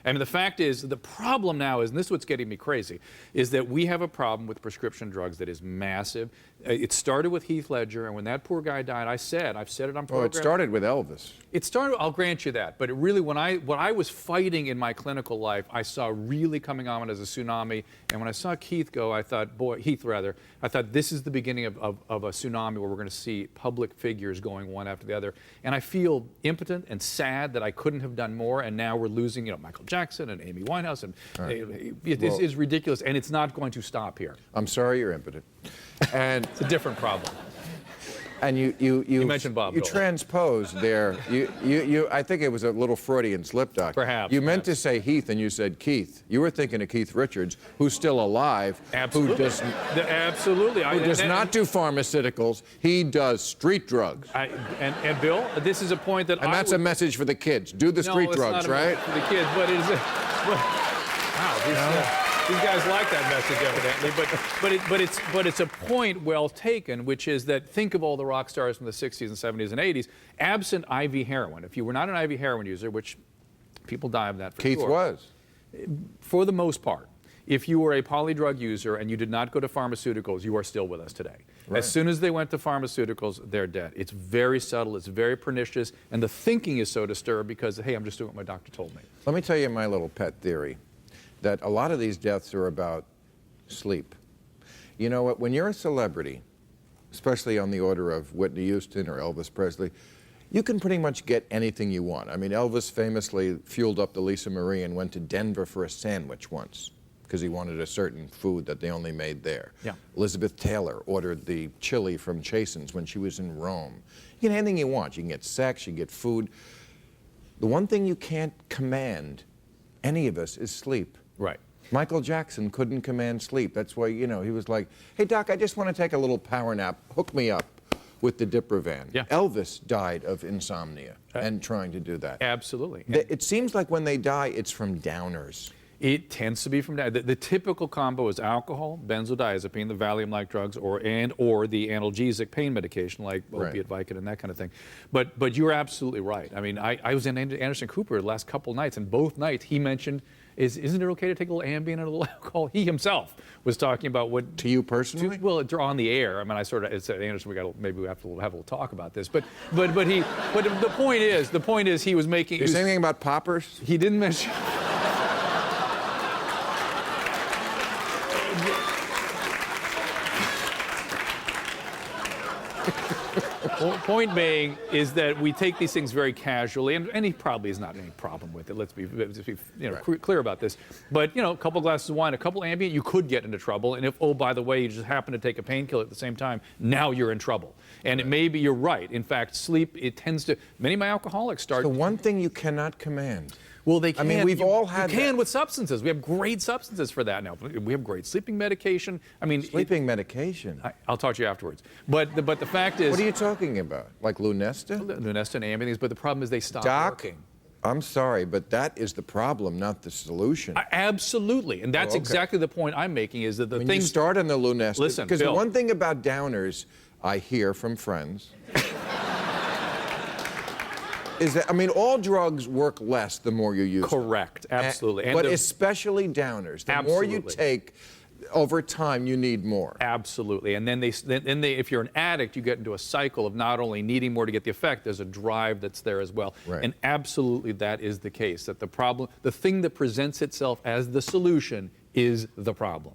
I mean, the fact is, the problem now is, and this is what's getting me crazy, is that we have a problem with prescription drugs that is massive. It started with Heath Ledger, and when that poor guy died, I've said it on program. Oh, it started with Elvis. It started, I'll grant you that, but it really, what I was fighting in my clinical life, I saw really coming on as a tsunami, and when I saw Heath go, I thought, I thought this is the beginning of a tsunami where we're going to see public figures going one after the other, and I feel impotent and sad that I couldn't have done more, and now we're losing, Michael Jackson and Amy Winehouse, and it is ridiculous, and it's not going to stop here. I'm sorry you're impotent. And it's a different problem. And you mentioned Bob You Dole. transposed there. I think it was a little Freudian slip, Doc. Perhaps. You meant to say Heath, and you said Keith. You were thinking of Keith Richards, who's still alive. Absolutely. Who does not do pharmaceuticals. He does street drugs. And Bill, this is a point that And that's a message for the kids. Do the street drugs, right? For the kids, but it is. Wow. These guys like that message, evidently, but it's a point well taken, which is that think of all the rock stars from the 60s and 70s and 80s, absent IV heroin. If you were not an IV heroin user, which people die of that for sure. Keith was. For the most part. If you were a polydrug user and you did not go to pharmaceuticals, you are still with us today. Right. As soon as they went to pharmaceuticals, they're dead. It's very subtle, it's very pernicious, and the thinking is so disturbed because, hey, I'm just doing what my doctor told me. Let me tell you my little pet theory, that a lot of these deaths are about sleep. You know what, when you're a celebrity, especially on the order of Whitney Houston or Elvis Presley, you can pretty much get anything you want. I mean, Elvis famously fueled up the Lisa Marie and went to Denver for a sandwich once because he wanted a certain food that they only made there. Yeah. Elizabeth Taylor ordered the chili from Chasen's when she was in Rome. You can get anything you want. You can get sex, you can get food. The one thing you can't command, any of us, is sleep. Right. Michael Jackson couldn't command sleep. That's why, he was like, hey, Doc, I just want to take a little power nap. Hook me up with the Diprovan. Yeah. Elvis died of insomnia and trying to do that. Absolutely. It seems like when they die, it's from downers. It tends to be from that. The typical combo is alcohol, benzodiazepine, the Valium-like drugs, or the analgesic pain medication like opiate, Vicodin, and that kind of thing. But you're absolutely right. I mean, I was in Anderson Cooper the last couple nights, and both nights he mentioned, isn't it okay to take a little Ambien and a little alcohol? He himself was talking about what... To you personally? Well, on the air. I mean, I sort of said, Anderson, maybe we have to have a little talk about this. But the point is he was making... Did you say anything about poppers? He didn't mention... Point being is that we take these things very casually, and he probably has not any problem with it. Let's be clear about this. But a couple glasses of wine, a couple Ambien, you could get into trouble. And if, oh, by the way, you just happen to take a painkiller at the same time, now you're in trouble. And it may be you're right. In fact, sleep, it tends to. Many of my alcoholics start. The one thing you cannot command. Well, they can. I mean, we've all had You can that. with substances. We have great substances for that now. We have great sleeping medication. I mean, sleeping medication. I'll talk to you afterwards. But the fact is. What are you talking about? Like Lunesta? Lunesta and Ambien, but the problem is they stop Doc, working. I'm sorry, but that is the problem, not the solution. Absolutely, and that's exactly the point I'm making. Is that the when thing you start on the Lunesta? Listen, because the Bill, one thing about downers, I hear from friends. Is that, I mean, all drugs work less the more you use them. Correct, absolutely. But especially downers. The more you take, over time, you need more. Absolutely. And then if you're an addict, you get into a cycle of not only needing more to get the effect, there's a drive that's there as well. Right. And absolutely that is the case, that the problem, the thing that presents itself as the solution is the problem.